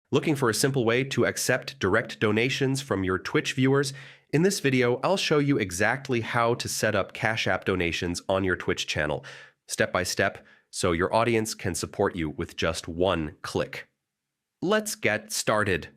Looking for a simple way to accept direct donations from your Twitch viewers? In this video, I'll show you exactly how to set up Cash App donations on your Twitch channel, step by step, so your audience can support you with just one click. Let's get started.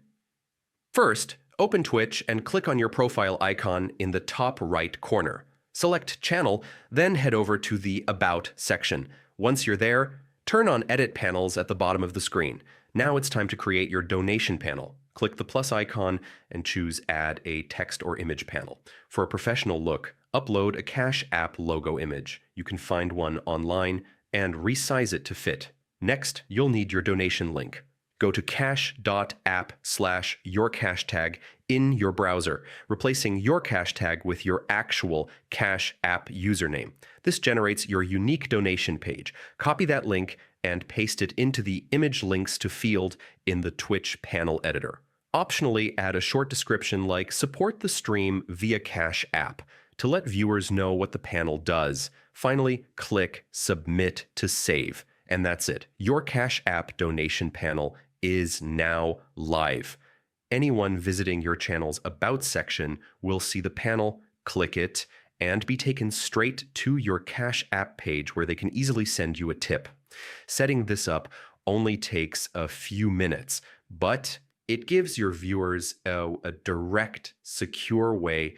First, open Twitch and click on your profile icon in the top right corner. Select Channel, then head over to the About section. Once you're there, turn on Edit panels at the bottom of the screen. Now it's time to create your donation panel. Click the plus icon and choose Add a Text or Image panel. For a professional look, upload a Cash App logo image. You can find one online and resize it to fit. Next, you'll need your donation link. Go to cash.app/yourcashtag in your browser, replacing your cash tag with your actual Cash App username. This generates your unique donation page. Copy that link and paste it into the Image Links to field in the Twitch panel editor. Optionally, add a short description like "Support the stream via Cash App" to let viewers know what the panel does. Finally, click Submit to save. And that's it. Your Cash App donation panel is now live. Anyone visiting your channel's About section will see the panel, click it, and be taken straight to your Cash App page where they can easily send you a tip. Setting this up only takes a few minutes, but it gives your viewers a direct, secure way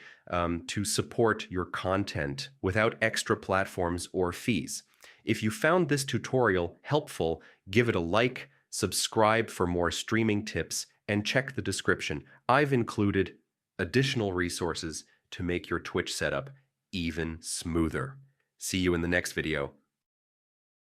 to support your content without extra platforms or fees. If you found this tutorial helpful, give it a like, subscribe for more streaming tips, and check the description. I've included additional resources to make your Twitch setup even smoother. See you in the next video.